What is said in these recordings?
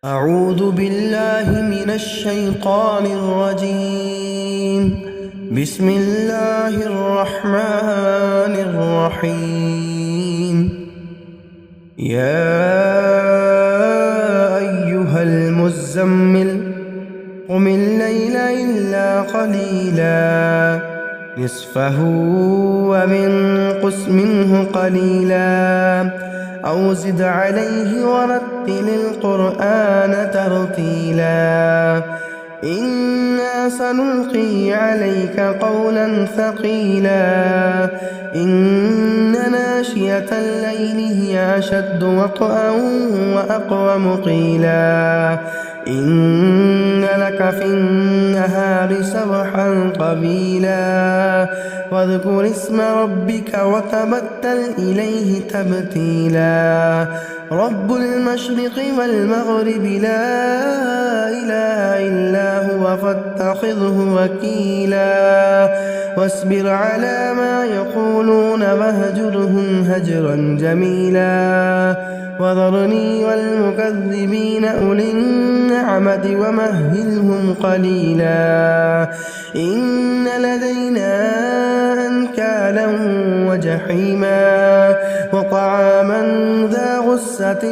أعوذ بالله من الشيطان الرجيم. بسم الله الرحمن الرحيم. يا أيها المزمل قم الليل إلا قليلا نصفه وانقص منه قليلا أو زد عليه ورتل القرآن ترتيلا إنا سنلقي عليك قولا ثقيلا إن ناشئة الليل هي أشد وطئا وأقوم قيلا إن لك في النهار سبحا طويلا واذكر اسم ربك وتبتل إليه تبتيلا رب المشرق والمغرب لا إله إلا هو فاتخذه وكيلا واصبر على ما يقولون واهجرهم هجرا جميلا وذرني والمكذبين أولي النعمة ومهلهم قليلا إن لدينا أنكالا وجحيما وطعاما ذا غصة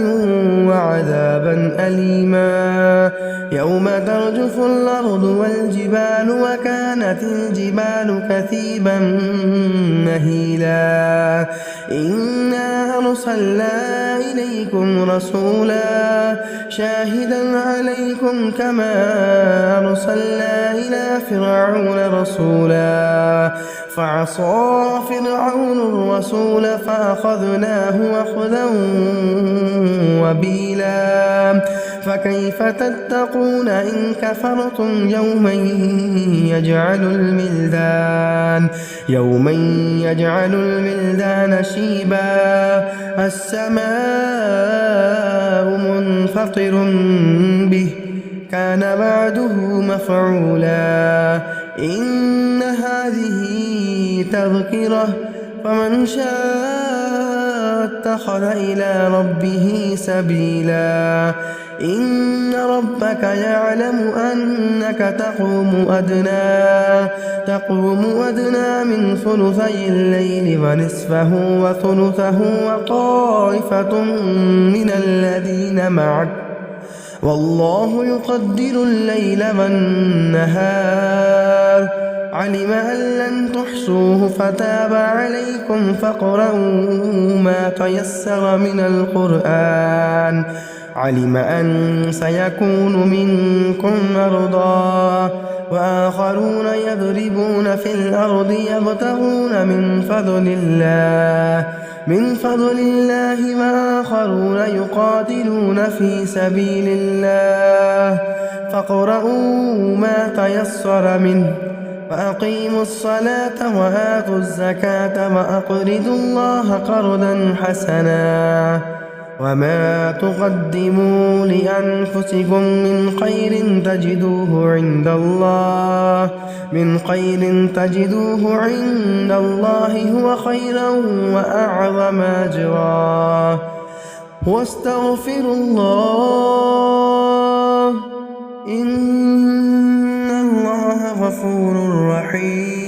وعذابا أليما يوم ترجف الأرض والجبال وكانت الجبال كثيبا مهيلا إنا أرسلنا إليكم رسولا شاهدا عليكم كما أرسلنا إلى فرعون رسولا فعصى فرعون الرسول فأخذناه أخذا وبيلا فكيف تتقون إن كفرتم يوما يجعل الولدان شيبا السماء منفطر به كان بعده مفعولا إن هذه تذكرة فمن شاء اتخذ إلى ربه سبيلا إن ربك يعلم أنك تقوم أدنى من ثلثي الليل ونصفه وثلثه وطائفة من الذين معك والله يقدر الليل والنهار علم أن لن تحصوه فتاب عليكم فاقرؤوا ما تيسر من القرآن علم أن سيكون منكم مرضى وآخرون يضربون في الأرض يبتغون من فضل الله وآخرون يقاتلون في سبيل الله فاقرؤوا ما تيسر منه وأقيموا الصلاة وآتوا الزكاة وأقرضوا الله قرضا حسنا وما تقدموا لأنفسكم من خير تجدوه عند الله هو خيرا وأعظم أجرا واستغفروا الله إن الله غفور رحيم.